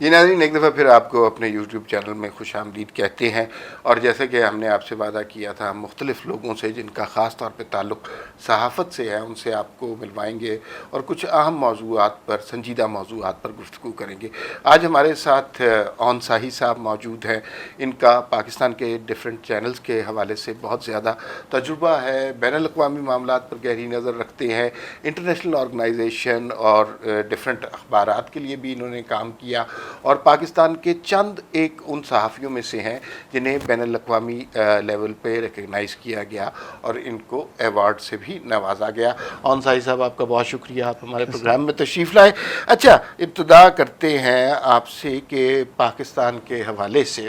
یہ ناظرین ایک دفعہ پھر آپ کو اپنے یوٹیوب چینل میں خوش آمدید کہتے ہیں، اور جیسے کہ ہم نے آپ سے وعدہ کیا تھا، ہم مختلف لوگوں سے جن کا خاص طور پہ تعلق صحافت سے ہے ان سے آپ کو ملوائیں گے اور کچھ اہم موضوعات پر، سنجیدہ موضوعات پر گفتگو کریں گے۔ آج ہمارے ساتھ اون ساہی صاحب موجود ہیں۔ ان کا پاکستان کے ڈیفرنٹ چینلز کے حوالے سے بہت زیادہ تجربہ ہے، بین الاقوامی معاملات پر گہری نظر رکھتے ہیں، انٹرنیشنل آرگنائزیشن اور ڈیفرنٹ اخبارات کے لیے بھی انہوں نے کام کیا، اور پاکستان کے چند ایک ان صحافیوں میں سے ہیں جنہیں بین الاقوامی لیول پہ ریکگنائز کیا گیا اور ان کو ایوارڈ سے بھی نوازا گیا۔ اون ساہی صاحب آپ کا بہت شکریہ، آپ ہمارے پروگرام میں تشریف لائے۔ اچھا، ابتدا کرتے ہیں آپ سے کہ پاکستان کے حوالے سے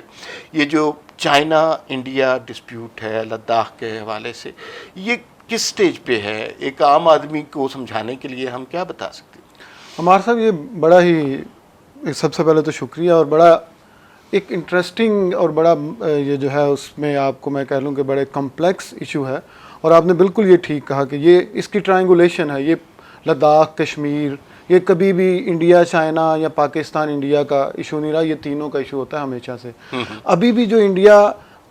یہ جو چائنا انڈیا ڈسپیوٹ ہے لداخ کے حوالے سے، یہ کس سٹیج پہ ہے؟ ایک عام آدمی کو سمجھانے کے لیے ہم کیا بتا سکتے ہیں؟ ہمارا صاحب یہ بڑا ہی، سب سے پہلے تو شکریہ، اور بڑا ایک انٹرسٹنگ اور بڑا یہ جو ہے اس میں آپ کو میں کہہ لوں کہ بڑے کمپلیکس ایشو ہے، اور آپ نے بالکل یہ ٹھیک کہا کہ یہ اس کی ٹرائنگولیشن ہے، یہ لداخ کشمیر، یہ کبھی بھی انڈیا چائنا یا پاکستان انڈیا کا ایشو نہیں رہا، یہ تینوں کا ایشو ہوتا ہے ہمیشہ سے۔ ابھی بھی جو انڈیا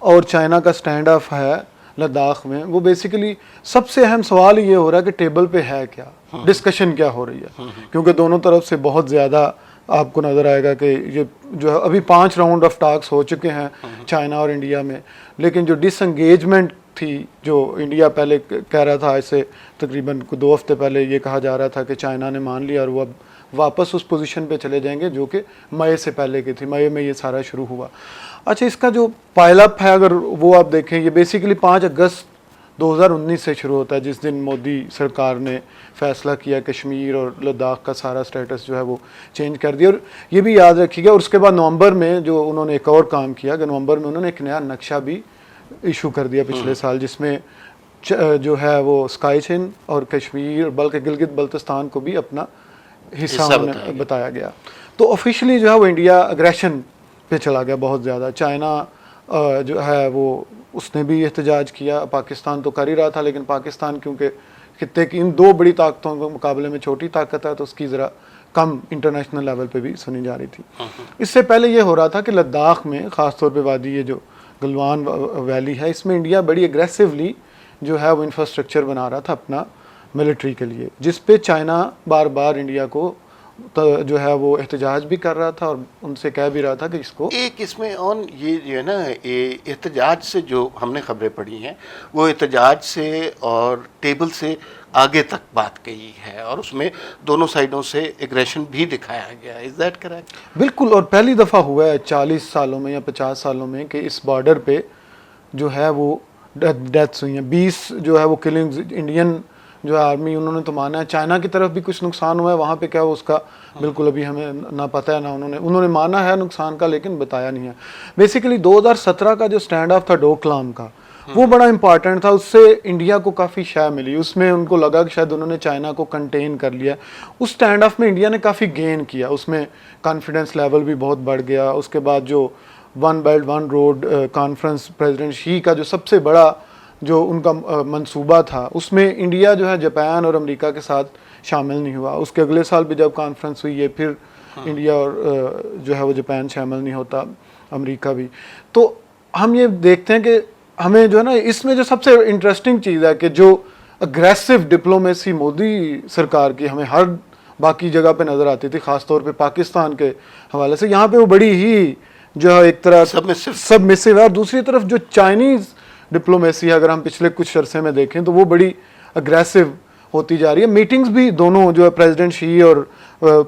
اور چائنا کا سٹینڈ آف ہے لداخ میں، وہ بیسیکلی سب سے اہم سوال یہ ہو رہا ہے کہ ٹیبل پہ ہے کیا، ڈسکشن کیا ہو رہی ہے، کیونکہ دونوں طرف سے بہت زیادہ آپ کو نظر آئے گا کہ یہ جو ہے ابھی 5 راؤنڈ آف ٹاکس ہو چکے ہیں چائنا اور انڈیا میں، لیکن جو ڈس انگیجمنٹ تھی، جو انڈیا پہلے کہہ رہا تھا، آج سے تقریباً 2 ہفتے پہلے یہ کہا جا رہا تھا کہ چائنا نے مان لیا اور وہ اب واپس اس پوزیشن پہ چلے جائیں گے جو کہ مئی سے پہلے کی تھی، مئی میں یہ سارا شروع ہوا۔ اچھا، اس کا جو پائل اپ ہے اگر وہ آپ دیکھیں، یہ بیسیکلی 5 اگست 2019 سے شروع ہوتا ہے، جس دن مودی سرکار نے فیصلہ کیا کشمیر اور لداخ کا سارا سٹیٹس جو ہے وہ چینج کر دیا، اور یہ بھی یاد رکھیے گا۔ اور اس کے بعد نومبر میں جو انہوں نے ایک اور کام کیا کہ نومبر میں انہوں نے ایک نیا نقشہ بھی ایشو کر دیا پچھلے سال، جس میں جو ہے وہ اسکائی چین اور کشمیر بلکہ گلگت بلتستان کو بھی اپنا حصہ بتایا گیا۔ تو آفیشلی جو ہے وہ انڈیا اگریشن پہ چلا گیا بہت زیادہ۔ چائنا جو ہے وہ اس نے بھی احتجاج کیا، پاکستان تو کر ہی رہا تھا، لیکن پاکستان کیونکہ خطے کی ان 2 بڑی طاقتوں کے مقابلے میں چھوٹی طاقت ہے تو اس کی ذرا کم انٹرنیشنل لیول پہ بھی سنی جا رہی تھی۔ اس سے پہلے یہ ہو رہا تھا کہ لداخ میں خاص طور پہ وادی یہ جو گلوان ویلی ہے، اس میں انڈیا بڑی اگریسولی جو ہے وہ انفراسٹرکچر بنا رہا تھا اپنا ملٹری کے لیے، جس پہ چائنا بار بار انڈیا کو جو ہے وہ احتجاج بھی کر رہا تھا اور ان سے کہہ بھی رہا تھا کہ اس کو ایک اس میں اون یہ جو ہے نا احتجاج سے جو ہم نے خبریں پڑھی ہیں وہ احتجاج سے اور ٹیبل سے آگے تک بات کہی ہے، اور اس میں دونوں سائڈوں سے ایگریشن بھی دکھایا گیا ہے۔ Is that correct? بالکل، اور پہلی دفعہ ہوا ہے 40 سالوں میں یا 50 سالوں میں کہ اس بارڈر پہ جو ہے وہ ڈیتھس ہوئی ہیں، 20 جو ہے وہ کلنگز انڈین جو ہے آرمی، انہوں نے تو مانا ہے چائنا کی طرف بھی کچھ نقصان ہوا ہے وہاں پہ، کیا اس کا بالکل ابھی ہمیں نہ پتہ ہے نہ انہوں نے مانا ہے نقصان کا، لیکن بتایا نہیں ہے۔ بیسیکلی 2017 کا جو سٹینڈ آف تھا ڈوکلام کا، وہ بڑا امپارٹنٹ تھا، اس سے انڈیا کو کافی شے ملی، اس میں ان کو لگا کہ شاید انہوں نے چائنا کو کنٹین کر لیا۔ اس سٹینڈ آف میں انڈیا نے کافی گین کیا، اس میں کانفیڈنس لیول بھی بہت بڑھ گیا۔ اس کے بعد جو 1 بیلٹ 1 روڈ کانفرنس پریزیڈنٹ شی کا جو سب سے بڑا جو ان کا منصوبہ تھا، اس میں انڈیا جو ہے جاپان اور امریکہ کے ساتھ شامل نہیں ہوا۔ اس کے اگلے سال بھی جب کانفرنس ہوئی ہے پھر انڈیا اور جو ہے وہ جاپان شامل نہیں ہوتا، امریکہ بھی۔ تو ہم یہ دیکھتے ہیں کہ ہمیں جو ہے نا اس میں جو سب سے انٹرسٹنگ چیز ہے کہ جو اگریسو ڈپلومیسی مودی سرکار کی ہمیں ہر باقی جگہ پہ نظر آتی تھی، خاص طور پہ پاکستان کے حوالے سے، یہاں پہ وہ بڑی ہی جو ہے ایک طرح سبمسو ہے، اور دوسری طرف جو چائنیز ڈپلومیسی ہے اگر ہم پچھلے کچھ عرصے میں دیکھیں تو وہ بڑی اگریسو ہوتی جا رہی ہے۔ میٹنگز بھی دونوں جو ہے پریزیڈنٹ شی اور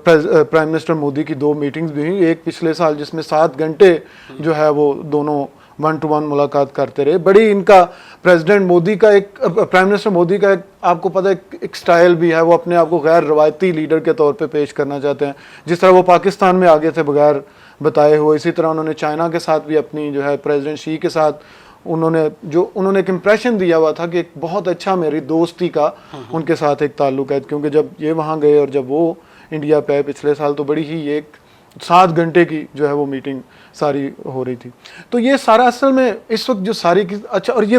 پرائم منسٹر مودی کی 2 میٹنگز بھی ہوئی، ایک پچھلے سال جس میں 7 گھنٹے جو ہے وہ دونوں 1 to 1 ملاقات کرتے رہے۔ بڑی ان کا پریزیڈنٹ مودی کا ایک پرائم منسٹر مودی کا ایک آپ کو پتہ ہے ایک سٹائل بھی ہے، وہ اپنے آپ کو غیر روایتی لیڈر کے طور پہ پیش کرنا چاہتے ہیں، جس طرح وہ پاکستان میں آگے تھے بغیر بتائے ہوئے، اسی طرح انہوں نے چائنا کے ساتھ بھی اپنی جو ہے پریزیڈنٹ شی کے ساتھ انہوں نے ایک امپریشن دیا ہوا تھا کہ ایک بہت اچھا میری دوستی کا ان کے ساتھ ایک تعلق ہے، کیونکہ جب یہ وہاں گئے اور جب وہ انڈیا پہ آئے پچھلے سال تو بڑی ہی ایک 7 گھنٹے کی جو ہے وہ میٹنگ ساری ہو رہی تھی۔ تو یہ سارا اصل میں اس وقت جو ساری کی اچھا، اور یہ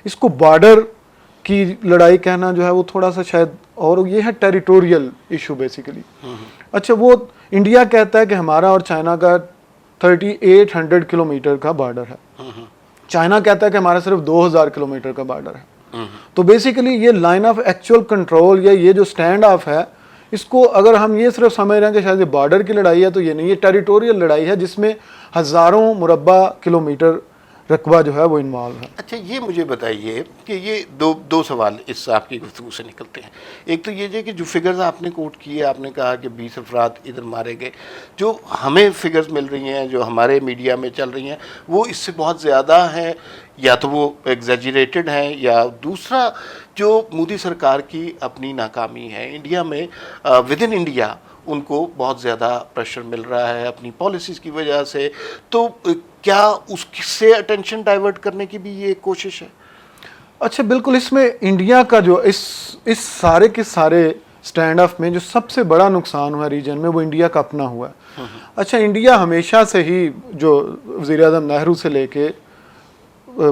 اس کو بارڈر کی لڑائی کہنا جو ہے وہ تھوڑا سا شاید، اور یہ ہے ٹیریٹوریل ایشو بیسیکلی، اچھا وہ انڈیا کہتا ہے کہ ہمارا اور چائنا کا 3800 کلومیٹر کا بارڈر ہے، چائنا کہتا ہے کہ ہمارا صرف 2000 کلومیٹر کا بارڈر ہے. تو بیسیکلی یہ لائن آف ایکچوئل کنٹرول یا یہ جو سٹینڈ آف ہے، اس کو اگر ہم یہ صرف سمجھ رہے ہیں کہ شاید یہ بارڈر کی لڑائی ہے، تو یہ نہیں، یہ ٹیریٹوریل لڑائی ہے جس میں ہزاروں مربع کلومیٹر رقبہ جو ہے وہ انوالو ہے. اچھا یہ مجھے بتائیے کہ یہ دو سوال اس آپ کی گفتگو سے نکلتے ہیں. ایک تو یہ کہ جو فگرز آپ نے کوٹ کیے، آپ نے کہا کہ 20 افراد ادھر مارے گئے، جو ہمیں فگرز مل رہی ہیں، جو ہمارے میڈیا میں چل رہی ہیں، وہ اس سے بہت زیادہ ہیں، یا تو وہ ایگزیجریٹڈ ہیں، یا دوسرا جو مودی سرکار کی اپنی ناکامی ہے انڈیا میں، ود ان انڈیا ان کو بہت زیادہ پریشر مل رہا ہے اپنی پالیسیز کی وجہ سے. تو کیا اس سے اٹینشن ڈائیورٹ کرنے کی بھی یہ ایک کوشش ہے؟ اچھا بالکل، اس میں انڈیا کا جو اس سارے کے سارے سٹینڈ آف میں جو سب سے بڑا نقصان ہوا ریجن میں، وہ انڈیا کا اپنا ہوا ہے. اچھا انڈیا ہمیشہ سے ہی، جو وزیر اعظم نہرو سے لے کے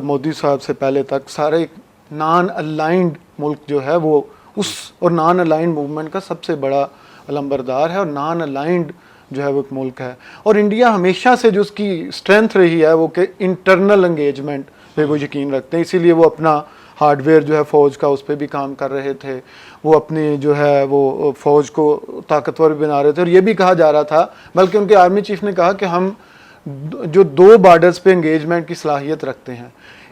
مودی صاحب سے پہلے تک، سارے نان الائنڈ ملک جو ہے وہ اور نان الائنڈ موومنٹ کا سب سے بڑا علمبردار ہے، اور نان الائنڈ جو ہے وہ ایک ملک ہے. اور انڈیا ہمیشہ سے جو اس کی اسٹرینتھ رہی ہے وہ کہ انٹرنل انگیجمنٹ پہ وہ یقین رکھتے ہیں، اسی لیے وہ اپنا ہارڈ ویئر جو ہے فوج کا اس پہ بھی کام کر رہے تھے، وہ اپنی جو ہے وہ فوج کو طاقتور بنا رہے تھے. اور یہ بھی کہا جا رہا تھا، بلکہ ان کے آرمی چیف نے کہا کہ ہم جو 2 بارڈرز پہ انگیجمنٹ کی صلاحیت رکھتے ہیں.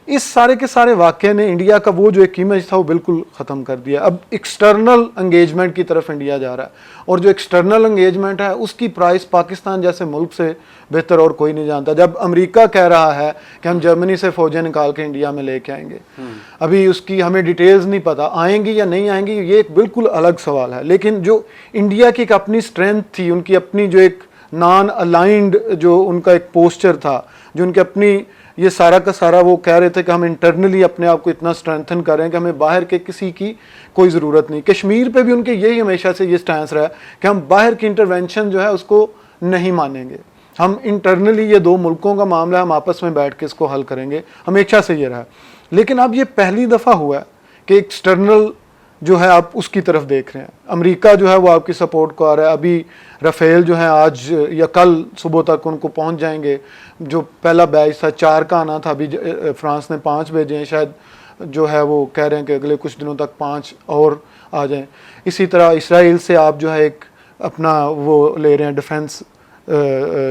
اس سارے کے سارے واقعے نے انڈیا کا وہ جو ایک امیج تھا وہ بالکل ختم کر دیا. اب ایکسٹرنل انگیجمنٹ کی طرف انڈیا جا رہا ہے، اور جو ایکسٹرنل انگیجمنٹ ہے اس کی پرائس پاکستان جیسے ملک سے بہتر اور کوئی نہیں جانتا. جب امریکہ کہہ رہا ہے کہ ہم جرمنی سے فوجیں نکال کے انڈیا میں لے کے آئیں گے، ابھی اس کی ہمیں ڈیٹیلز نہیں پتا آئیں گی یا نہیں آئیں گی، یہ ایک بالکل الگ سوال ہے. لیکن جو انڈیا کی ایک اپنی اسٹرینتھ تھی، ان کی اپنی جو ایک نان الائنڈ جو ان کا ایک پوسچر تھا، جو ان کے اپنی یہ سارا کا سارا وہ کہہ رہے تھے کہ ہم انٹرنلی اپنے آپ کو اتنا اسٹرینتھن کریں کہ ہمیں باہر کے کسی کی کوئی ضرورت نہیں. کشمیر پہ بھی ان کے یہی ہمیشہ سے یہ سٹینس رہا ہے کہ ہم باہر کی انٹرونشن جو ہے اس کو نہیں مانیں گے، ہم انٹرنلی یہ 2 ملکوں کا معاملہ ہم آپس میں بیٹھ کے اس کو حل کریں گے، ہمیشہ سے یہ رہا. لیکن اب یہ پہلی دفعہ ہوا ہے کہ ایکسٹرنل جو ہے آپ اس کی طرف دیکھ رہے ہیں. امریکہ جو ہے وہ آپ کی سپورٹ کو آ رہا ہے. ابھی رفیل جو ہے آج یا کل صبح تک ان کو پہنچ جائیں گے. جو پہلا بیچ تھا 4 کا آنا تھا، ابھی فرانس نے 5 بھیجے ہیں، شاید جو ہے وہ کہہ رہے ہیں کہ اگلے کچھ دنوں تک 5 اور آ جائیں. اسی طرح اسرائیل سے آپ جو ہے ایک اپنا وہ لے رہے ہیں ڈیفنس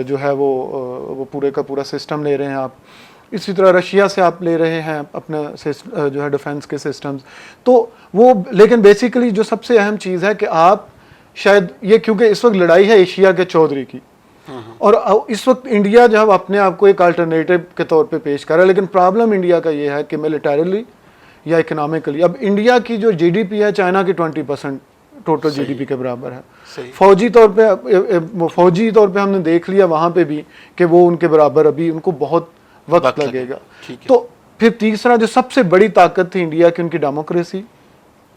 جو ہے وہ پورے کا پورا سسٹم لے رہے ہیں آپ. اسی طرح رشیا سے آپ لے رہے ہیں اپنا جو ہے ڈیفنس کے سسٹمز. تو وہ لیکن بیسیکلی جو سب سے اہم چیز ہے کہ آپ شاید یہ، کیونکہ اس وقت لڑائی ہے ایشیا کے چودھری کی، اور اس وقت انڈیا جو ہے اپنے آپ کو ایک الٹرنیٹو کے طور پہ پیش کر رہا ہے. لیکن پرابلم انڈیا کا یہ ہے کہ ملیٹریلی یا اکنامکلی اب انڈیا کی جو جی ڈی پی ہے چائنا کی 20% ٹوٹل جی ڈی پی کے برابر ہے. فوجی طور پہ ہم نے دیکھ لیا وہاں پہ بھی کہ وہ ان کے برابر ابھی ان کو بہت وقت لگے گا. تو پھر تیسرا جو سب سے بڑی طاقت تھی انڈیا کی، ان کی ڈیموکریسی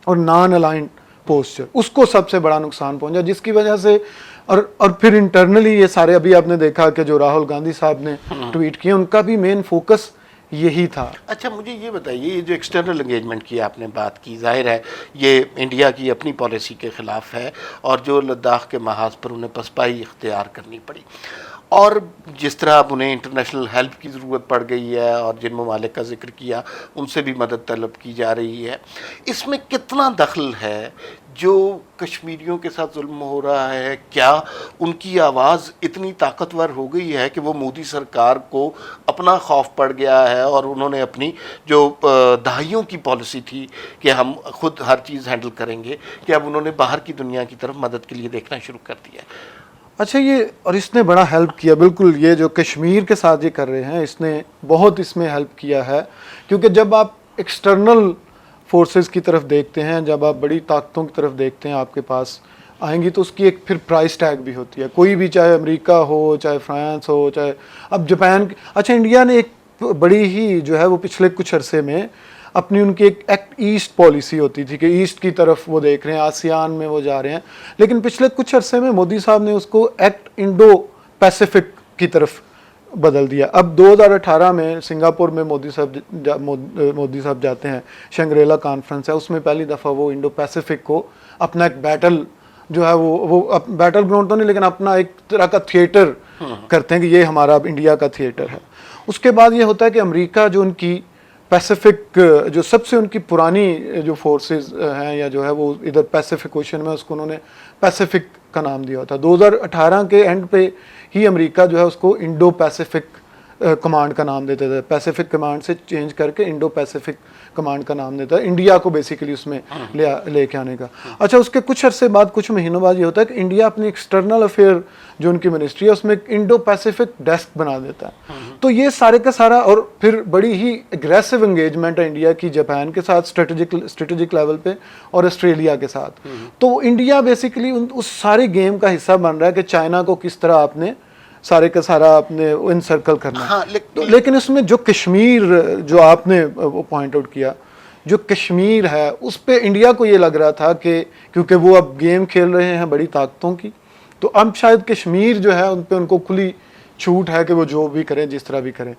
اور نان الائنڈ پوسچر، اس کو سب سے بڑا نقصان پہنچا، جس کی وجہ سے اور پھر انٹرنلی یہ سارے ابھی آپ نے دیکھا کہ جو راہل گاندھی صاحب نے ٹویٹ کیا، ان کا بھی مین فوکس یہی تھا. اچھا مجھے یہ بتائیے، یہ جو ایکسٹرنل انگیجمنٹ کی آپ نے بات کی، ظاہر ہے یہ انڈیا کی اپنی پالیسی کے خلاف ہے، اور جو لداخ کے محاذ پر انہیں پسپائی اختیار کرنی پڑی، اور جس طرح اب انہیں انٹرنیشنل ہیلپ کی ضرورت پڑ گئی ہے، اور جن ممالک کا ذکر کیا ان سے بھی مدد طلب کی جا رہی ہے، اس میں کتنا دخل ہے جو کشمیریوں کے ساتھ ظلم ہو رہا ہے؟ کیا ان کی آواز اتنی طاقتور ہو گئی ہے کہ وہ مودی سرکار کو اپنا خوف پڑ گیا ہے، اور انہوں نے اپنی جو دہائیوں کی پالیسی تھی کہ ہم خود ہر چیز ہینڈل کریں گے، کہ اب انہوں نے باہر کی دنیا کی طرف مدد کے لیے دیکھنا شروع کر دیا ہے؟ اچھا یہ، اور اس نے بڑا ہیلپ کیا، بالکل یہ جو کشمیر کے ساتھ یہ کر رہے ہیں اس نے بہت اس میں ہیلپ کیا ہے. کیونکہ جب آپ ایکسٹرنل فورسز کی طرف دیکھتے ہیں، جب آپ بڑی طاقتوں کی طرف دیکھتے ہیں آپ کے پاس آئیں گی، تو اس کی ایک پھر پرائس ٹیگ بھی ہوتی ہے. کوئی بھی، چاہے امریکہ ہو، چاہے فرانس ہو، چاہے اب جاپان. اچھا انڈیا نے ایک بڑی ہی جو ہے وہ پچھلے کچھ عرصے میں اپنی ان کی ایک ایکٹ ایسٹ پالیسی ہوتی تھی کہ ایسٹ کی طرف وہ دیکھ رہے ہیں، آسیان میں وہ جا رہے ہیں. لیکن پچھلے کچھ عرصے میں مودی صاحب نے اس کو ایکٹ انڈو پیسیفک کی طرف بدل دیا. اب 2018 میں سنگاپور میں مودی صاحب جاتے ہیں، شنگریلا کانفرنس ہے، اس میں پہلی دفعہ وہ انڈو پیسیفک کو اپنا ایک بیٹل جو ہے وہ بیٹل گراؤنڈ تو نہیں لیکن اپنا ایک طرح کا تھیٹر کرتے ہیں کہ یہ ہمارا اب انڈیا کا تھیٹر ہے. اس کے بعد یہ ہوتا ہے کہ امریکہ جو ان کی پیسیفک جو سب سے ان کی پرانی جو فورسز ہیں یا جو ہے وہ ادھر پیسیفک اوشن میں اس کو انہوں نے پیسیفک کا نام دیا ہوتا ہے. 2018 کے اینڈ پہ ہی امریکہ جو ہے اس کو انڈو پیسیفک کمانڈ کا نام دیتے تھے. پیسیفک کمانڈ سے چینج کر کے انڈو پیسیفک کمانڈ کا نام دیتا ہے, انڈیا کو بیسیکلی اس میں لے کے آنے کا. اچھا اس کے کچھ عرصے بعد, کچھ مہینوں بعد یہ ہوتا ہے کہ انڈیا اپنی ایکسٹرنل افیئر جو ان کی منسٹری ہے اس میں ایک انڈو پیسیفک ڈیسک بنا دیتا ہے. تو یہ سارے کا سارا, اور پھر بڑی ہی اگریسو انگیجمنٹ ہے انڈیا کی جاپان کے ساتھ اسٹریٹجک لیول پہ اور آسٹریلیا کے ساتھ. تو انڈیا بیسیکلی اس سارے گیم کا حصہ بن رہا ہے کہ چائنا کو کس طرح آپ نے سارے کا سارا اپنے انسرکل کرنا. لیکن اس میں جو کشمیر جو آپ نے پوائنٹ آؤٹ کیا, جو کشمیر ہے اس پہ انڈیا کو یہ لگ رہا تھا کہ کیونکہ وہ اب گیم کھیل رہے ہیں بڑی طاقتوں کی, تو اب شاید کشمیر جو ہے ان پہ ان کو کھلی چھوٹ ہے کہ وہ جو بھی کریں جس طرح بھی کریں.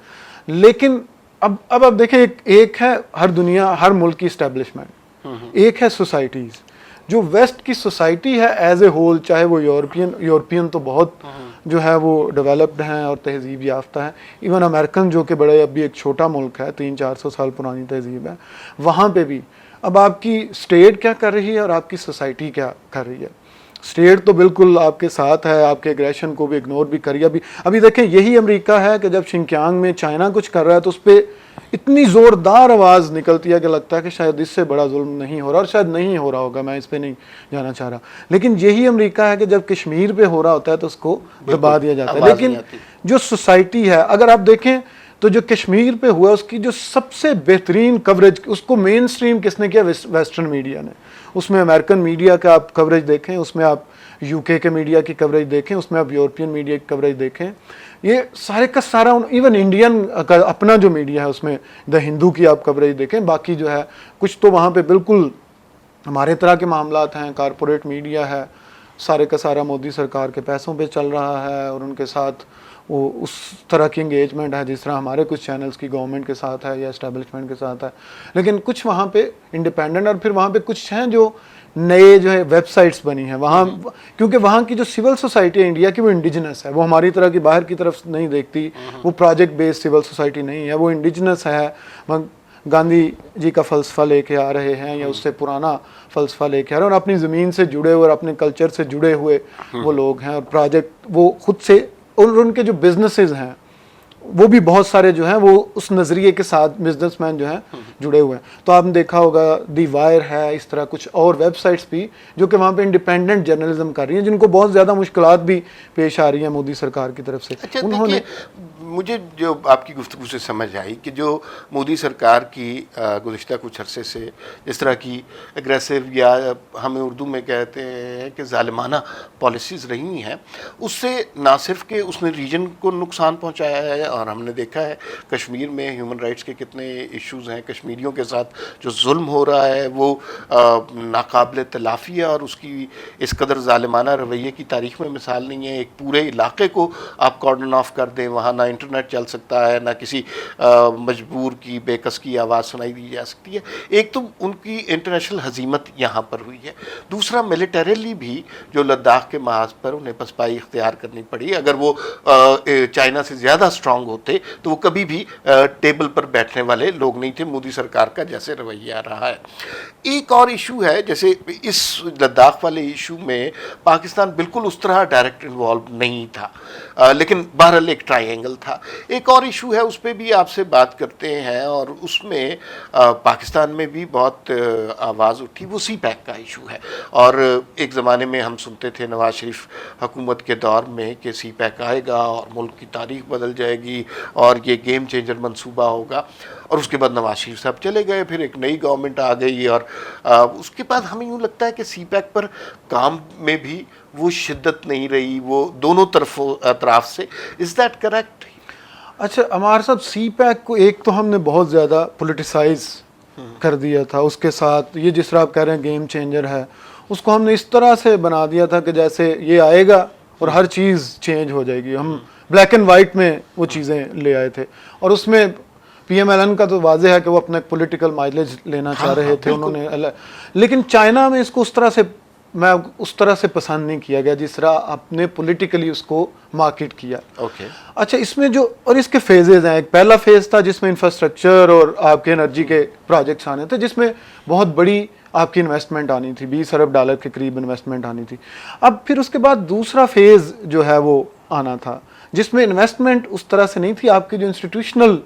لیکن اب دیکھیں ایک ہے ہر دنیا ہر ملک کی اسٹیبلشمنٹ, ایک ہے سوسائٹیز. جو ویسٹ کی سوسائٹی ہے ایز اے ہول, چاہے وہ یورپین تو بہت جو ہے وہ ڈیولپڈ ہیں اور تہذیب یافتہ ہیں, ایون امریکن جو کہ بڑے اب بھی ایک چھوٹا ملک ہے, 300-400 سال پرانی تہذیب ہے, وہاں پہ بھی اب آپ کی اسٹیٹ کیا کر رہی ہے اور آپ کی سوسائٹی کیا کر رہی ہے. اسٹیٹ تو بالکل آپ کے ساتھ ہے, آپ کے ایگریشن کو بھی اگنور بھی کری. ابھی دیکھیں یہی امریکہ ہے کہ جب شنکیانگ میں چائنا کچھ کر رہا ہے تو اس پہ اتنی زوردار آواز نکلتی ہے کہ لگتا ہے کہ شاید اس سے بڑا ظلم نہیں ہو رہا, اور شاید نہیں ہو رہا ہوگا, میں اس پہ نہیں جانا چاہ رہا. لیکن یہی امریکہ ہے کہ جب کشمیر پہ ہو رہا ہوتا ہے تو اس کو دبا دیا جاتا ہے. لیکن جو سوسائٹی ہے اگر آپ دیکھیں تو جو کشمیر پہ ہوا اس کی جو سب سے بہترین کوریج اس کو مین اسٹریم کس نے کیا, ویسٹرن میڈیا نے. اس میں امریکن میڈیا کا آپ کوریج دیکھیں, اس میں آپ یو کے میڈیا کی کوریج دیکھیں, اس میں آپ یورپین میڈیا کی کوریج دیکھیں, یہ سارے کا سارا ایون انڈین کا اپنا جو میڈیا ہے اس میں دا ہندو کی آپ کوریج دیکھیں. باقی جو ہے کچھ تو وہاں پہ بالکل ہمارے طرح کے معاملات ہیں, کارپوریٹ میڈیا ہے, سارے کا سارا مودی سرکار کے پیسوں پہ چل رہا ہے اور ان کے ساتھ وہ اس طرح کی انگیجمنٹ ہے جس طرح ہمارے کچھ چینلز کی گورنمنٹ کے ساتھ ہے یا اسٹیبلشمنٹ کے ساتھ ہے. لیکن کچھ وہاں پہ انڈیپینڈنٹ, اور پھر وہاں پہ کچھ ہیں جو نئے جو ہے ویب سائٹس بنی ہیں وہاں, کیونکہ وہاں کی جو سول سوسائٹی ہے انڈیا کی وہ انڈیجنس ہے, وہ ہماری طرح کی باہر کی طرف نہیں دیکھتی, وہ پروجیکٹ بیسڈ سول سوسائٹی نہیں ہے, وہ انڈیجنس ہے. گاندھی جی کا فلسفہ لے کے آ رہے ہیں یا اس سے پرانا فلسفہ لے کے آ رہے ہیں, اور اپنی زمین سے جڑے ہوئے اور اپنے کلچر سے جڑے ہوئے وہ لوگ ہیں. اور پروجیکٹ وہ خود سے, اور ان کے جو بزنسز ہیں وہ بھی بہت سارے جو ہیں وہ اس نظریے کے ساتھ بزنس مین جو ہیں جڑے ہوئے ہیں. تو آپ نے دیکھا ہوگا دی وائر ہے, اس طرح کچھ اور ویب سائٹس بھی جو کہ وہاں پہ انڈیپینڈنٹ جرنلزم کر رہی ہیں, جن کو بہت زیادہ مشکلات بھی پیش آ رہی ہیں مودی سرکار کی طرف سے. انہوں نے مجھے جو آپ کی گفتگو سے سمجھ آئی کہ جو مودی سرکار کی گزشتہ کچھ عرصے سے جس طرح کی اگریسو یا ہمیں اردو میں کہتے ہیں کہ ظالمانہ پالیسیز رہی ہیں, اس سے نہ صرف کہ اس نے ریجن کو نقصان پہنچایا ہے, اور ہم نے دیکھا ہے کشمیر میں ہیومن رائٹس کے کتنے ایشوز ہیں, کشمیریوں کے ساتھ جو ظلم ہو رہا ہے وہ ناقابل تلافی ہے, اور اس کی اس قدر ظالمانہ رویے کی تاریخ میں مثال نہیں ہے. ایک پورے علاقے کو آپ کارڈن آف کر دیں, وہاں نہ انٹرنیٹ چل سکتا ہے, نہ کسی مجبور کی بے کس کی آواز سنائی دی جا سکتی ہے. ایک تو ان کی انٹرنیشنل ہزیمت یہاں پر ہوئی ہے, دوسرا ملیٹریلی بھی جو لداخ کے محاذ پر انہیں پسپائی اختیار کرنی پڑی. اگر وہ چائنا سے زیادہ اسٹرانگ ہوتے تو وہ کبھی بھی ٹیبل پر بیٹھنے والے لوگ نہیں تھے, مودی سرکار کا جیسے رویہ آ رہا ہے. ایک اور ایشو ہے, جیسے اس لداخ والے ایشو میں پاکستان بالکل اس طرح ڈائریکٹ انوالو نہیں تھا, لیکن بہرحال ایک ٹرائی اینگل تھا. ایک اور ایشو ہے, اس پہ بھی آپ سے بات کرتے ہیں, اور اس میں پاکستان میں بھی بہت آواز اٹھی, وہ سی پیک کا ایشو ہے. اور ایک زمانے میں ہم سنتے تھے نواز شریف حکومت کے دور میں کہ سی پیک آئے گا اور ملک کی تاریخ بدل جائے گی اور یہ گیم چینجر منصوبہ ہوگا, اور اس کے بعد نواز شریف صاحب چلے گئے, پھر ایک نئی گورنمنٹ آ گئی, اور اس کے بعد ہمیں یوں لگتا ہے کہ سی پیک پر کام میں بھی وہ شدت نہیں رہی, وہ دونوں اطراف سے. Is that correct? اچھا عمار صاحب, سی پیک کو ایک تو ہم نے بہت زیادہ پولیٹیسائز کر دیا تھا, اس کے ساتھ یہ جس طرح آپ کہہ رہے ہیں گیم چینجر ہے, اس کو ہم نے اس طرح سے بنا دیا تھا کہ جیسے یہ آئے گا اور ہر چیز چینج ہو جائے گی. ہم بلیک اینڈ وائٹ میں وہ چیزیں لے آئے تھے, اور اس میں پی ایم ایل این کا تو واضح ہے کہ وہ اپنا پولیٹیکل مائلیج لینا چاہ رہے تھے انہوں نے. لیکن چائنا میں اس کو اس طرح سے میں اس طرح سے پسند نہیں کیا گیا جس طرح آپ نے پولیٹیکلی اس کو مارکیٹ کیا. اچھا اس میں جو اور اس کے فیزز ہیں, ایک پہلا فیز تھا جس میں انفراسٹرکچر اور آپ کے انرجی کے پروجیکٹس آنے تھے, جس میں بہت بڑی آپ کی انویسٹمنٹ آنی تھی, $20 ارب کے قریب انویسٹمنٹ آنی تھی. اب پھر اس کے بعد دوسرا فیز جو ہے وہ آنا تھا جس میں انویسٹمنٹ اس طرح سے نہیں تھی, آپ کی جو انسٹیٹیوشنل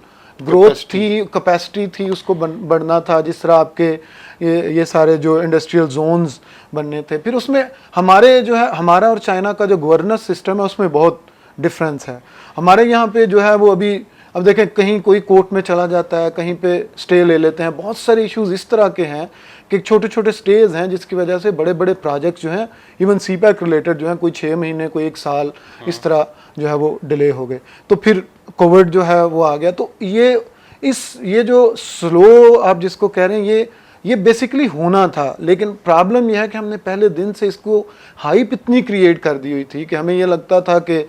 گروتھ تھی, کیپیسٹی تھی, اس کو بڑھنا تھا, جس طرح آپ کے یہ سارے جو انڈسٹریل زونز بننے تھے. پھر اس میں ہمارے جو ہے ہمارا اور چائنا کا جو گورننس سسٹم ہے اس میں بہت ڈفرینس ہے. ہمارے یہاں پہ جو ہے وہ ابھی اب دیکھیں کہیں کوئی کورٹ میں چلا جاتا ہے, کہیں پہ اسٹے لے لیتے ہیں, بہت سارے ایشوز اس طرح کے ہیں کہ چھوٹے چھوٹے سٹیز ہیں جس کی وجہ سے بڑے بڑے پروجیکٹس جو ہیں ایون سی پیک ریلیٹڈ جو ہیں کوئی 6 مہینے کوئی 1 سال اس طرح جو ہے وہ ڈیلے ہو گئے. تو پھر کووڈ جو ہے وہ آ گیا. تو یہ جو سلو آپ جس کو کہہ رہے ہیں یہ بیسیکلی ہونا تھا, لیکن پرابلم یہ ہے کہ ہم نے پہلے دن سے اس کو ہائپ اتنی کریٹ کر دی ہوئی تھی کہ ہمیں یہ لگتا تھا کہ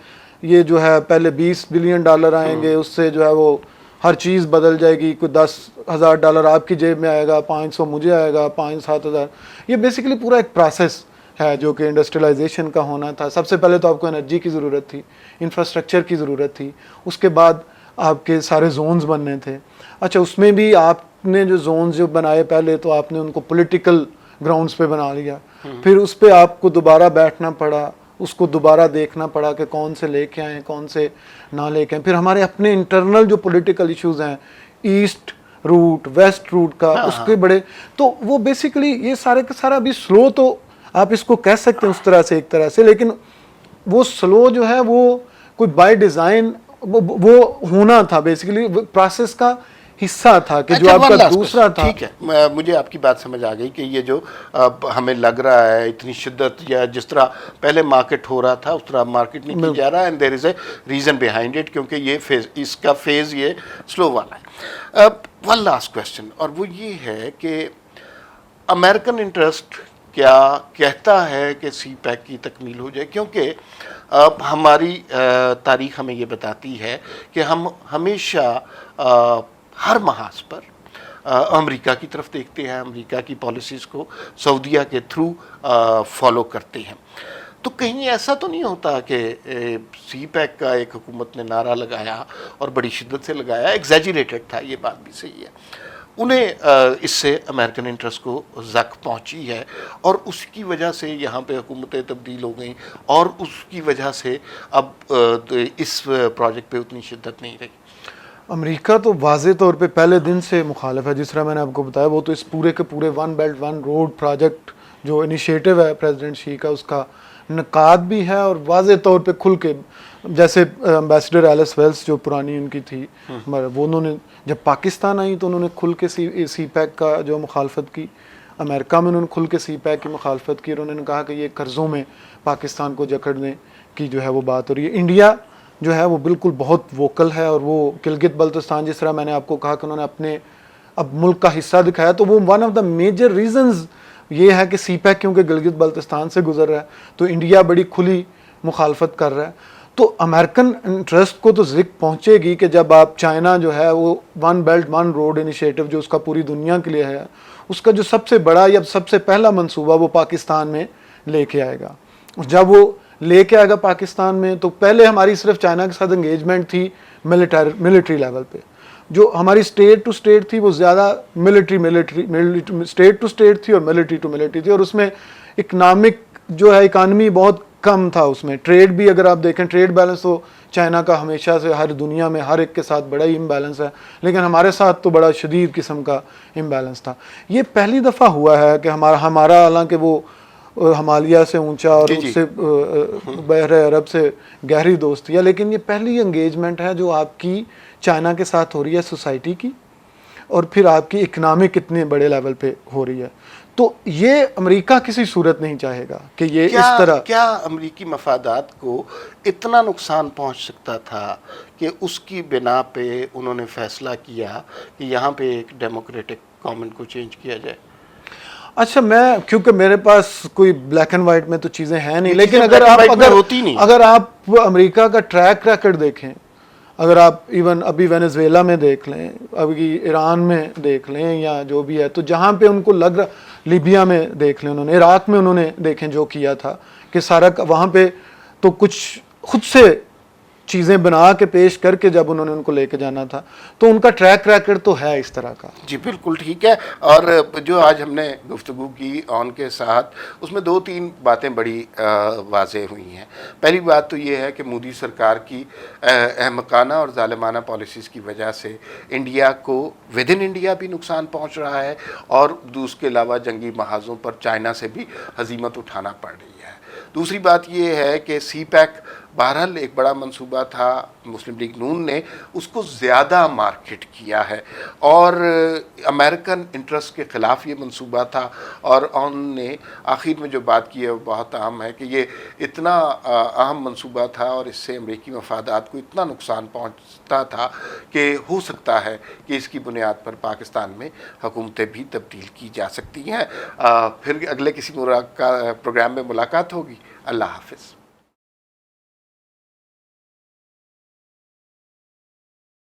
یہ جو ہے پہلے $20 بلین آئیں گے, اس سے جو ہے وہ ہر چیز بدل جائے گی, کوئی $10,000 آپ کی جیب میں آئے گا, 500 مجھے آئے گا, 5-7 ہزار. یہ بیسیکلی پورا ایک پروسیس ہے جو کہ انڈسٹریلائزیشن کا ہونا تھا. سب سے پہلے تو آپ کو انرجی کی ضرورت تھی, انفراسٹرکچر کی ضرورت تھی, اس کے بعد آپ کے سارے زونز بننے تھے. اچھا اس میں بھی آپ نے جو زونز جو بنائے پہلے تو آپ نے ان کو پولیٹیکل گراؤنڈز پہ بنا لیا, پھر اس پہ آپ کو دوبارہ بیٹھنا پڑا, اس کو دوبارہ دیکھنا پڑا کہ کون سے لے کے آئیں کون سے نہ لے کے آئیں. پھر ہمارے اپنے انٹرنل جو پولیٹیکل ایشوز ہیں, ایسٹ روٹ ویسٹ روٹ کا, اس کے بڑے, تو وہ بیسیکلی یہ سارے کا سارا ابھی سلو, تو آپ اس کو کہہ سکتے ہیں اس طرح سے ایک طرح سے, لیکن وہ سلو جو ہے وہ کوئی بائی ڈیزائن وہ ہونا تھا, بیسیکلی پروسیس کا حصہ تھا کہ جو آپ کا دوسرا تھا. ٹھیک ہے, مجھے آپ کی بات سمجھ آ گئی کہ یہ جو ہمیں لگ رہا ہے اتنی شدت یا جس طرح پہلے مارکیٹ ہو رہا تھا اس طرح مارکیٹ نہیں کی جا رہا, and there is a reason behind it, کیونکہ یہ فیز اس کا فیز یہ سلو والا ہے. ون لاسٹ کوشچن, اور وہ یہ ہے کہ امریکن انٹرسٹ کیا کہتا ہے کہ سی پیک کی تکمیل ہو جائے, کیونکہ ہماری تاریخ ہمیں یہ بتاتی ہے کہ ہم ہمیشہ ہر محاذ پر امریکہ کی طرف دیکھتے ہیں, امریکہ کی پالیسیز کو سعودیہ کے تھرو فالو کرتے ہیں. تو کہیں ایسا تو نہیں ہوتا کہ سی پیک کا ایک حکومت نے نعرہ لگایا اور بڑی شدت سے لگایا, ایگزیجریٹڈ تھا, یہ بات بھی صحیح ہے, انہیں اس سے امریکن انٹرسٹ کو زک پہنچی ہے اور اس کی وجہ سے یہاں پہ حکومتیں تبدیل ہو گئیں, اور اس کی وجہ سے اب اس پروجیکٹ پہ اتنی شدت نہیں رہی. امریکہ تو واضح طور پہ پہلے دن سے مخالف ہے, جس طرح میں نے آپ کو بتایا. وہ تو اس پورے کے پورے one belt one road project جو انیشیٹو ہے پریزیڈنٹ شی کا, اس کا نقاد بھی ہے اور واضح طور پہ کھل کے, جیسے امبیسڈر ایلس ویلس جو پرانی ان کی تھی, وہ انہوں نے جب پاکستان آئی تو انہوں نے کھل کے سی پیک کا جو مخالفت کی, امریکہ میں انہوں نے کھل کے سی پیک کی مخالفت کی, اور انہوں نے کہا کہ یہ قرضوں میں پاکستان کو جکڑنے کی جو ہے وہ بات ہو رہی ہے. انڈیا جو ہے وہ بالکل بہت ووکل ہے, اور وہ گلگت بلتستان جس طرح میں نے آپ کو کہا کہ انہوں نے اپنے اب ملک کا حصہ دکھایا, تو وہ one of the major reasons یہ ہے کہ سی پیک کیونکہ گلگت بلتستان سے گزر رہا ہے تو انڈیا بڑی کھلی مخالفت کر رہا ہے. تو امریکن انٹرسٹ کو تو ذک پہنچے گی کہ جب آپ چائنا جو ہے وہ one belt one road initiative جو اس کا پوری دنیا کے لیے ہے, اس کا جو سب سے بڑا یا سب سے پہلا منصوبہ وہ پاکستان میں لے کے آئے گا. جب وہ لے کے آئے گا پاکستان میں, تو پہلے ہماری صرف چائنا کے ساتھ انگیجمنٹ تھی ملٹری لیول پہ, جو ہماری اسٹیٹ ٹو اسٹیٹ تھی وہ زیادہ ملٹری اسٹیٹ ٹو اسٹیٹ تھی اور ملٹری ٹو ملٹری تھی, اور اس میں اکنامک جو ہے اکانومی بہت کم تھا. اس میں ٹریڈ بھی اگر آپ دیکھیں, ٹریڈ بیلنس تو چائنا کا ہمیشہ سے ہر دنیا میں ہر ایک کے ساتھ بڑا ہی امبیلنس ہے, لیکن ہمارے ساتھ تو بڑا شدید قسم کا امبیلنس تھا. یہ پہلی دفعہ ہوا ہے کہ ہمارا حالانکہ وہ ہمالیہ سے اونچا اور اس سے بحر عرب سے گہری دوستی ہے, لیکن یہ پہلی انگیجمنٹ ہے جو آپ کی چائنا کے ساتھ ہو رہی ہے سوسائٹی کی, اور پھر آپ کی اکنامک اتنے بڑے لیول پہ ہو رہی ہے. تو یہ امریکہ کسی صورت نہیں چاہے گا کہ یہ اس طرح. کیا امریکی مفادات کو اتنا نقصان پہنچ سکتا تھا کہ اس کی بنا پہ انہوں نے فیصلہ کیا کہ یہاں پہ ایک ڈیموکریٹک گورنمنٹ کو چینج کیا جائے؟ اچھا, میں کیونکہ میرے پاس کوئی بلیک اینڈ وائٹ میں تو چیزیں ہیں نہیں, لیکن اگر آپ امریکہ کا ٹریک ریکارڈ دیکھیں, اگر آپ ایون ابھی وینزویلا میں دیکھ لیں، ابھی ایران میں دیکھ لیں، یا جو بھی ہے، تو جہاں پہ ان کو لگ رہا، لیبیا میں دیکھ لیں، انہوں نے عراق میں انہوں نے دیکھیں جو کیا تھا کہ سارا وہاں پہ تو کچھ خود سے چیزیں بنا کے پیش کر کے جب انہوں نے ان کو لے کے جانا تھا، تو ان کا ٹریک ریکڈ تو ہے اس طرح کا. جی بالکل ٹھیک ہے. اور جو آج ہم نے گفتگو کی آن کے ساتھ، اس میں 2-3 باتیں بڑی واضح ہوئی ہیں. پہلی بات تو یہ ہے کہ مودی سرکار کی احمقانہ اور ظالمانہ پالیسیز کی وجہ سے انڈیا کو ود ان انڈیا بھی نقصان پہنچ رہا ہے، اور اس کے علاوہ جنگی محاذوں پر چائنا سے بھی ہزیمت اٹھانا پڑ رہی ہے. دوسری بات یہ ہے کہ سی پیک بہرحال ایک بڑا منصوبہ تھا، مسلم لیگ نون نے اس کو زیادہ مارکیٹ کیا ہے، اور امریکن انٹرسٹ کے خلاف یہ منصوبہ تھا. اور ان نے آخر میں جو بات کی ہے وہ بہت اہم ہے کہ یہ اتنا اہم منصوبہ تھا اور اس سے امریکی مفادات کو اتنا نقصان پہنچتا تھا کہ ہو سکتا ہے کہ اس کی بنیاد پر پاکستان میں حکومتیں بھی تبدیل کی جا سکتی ہیں. پھر اگلے کسی پروگرام میں ملاقات ہوگی. اللہ حافظ.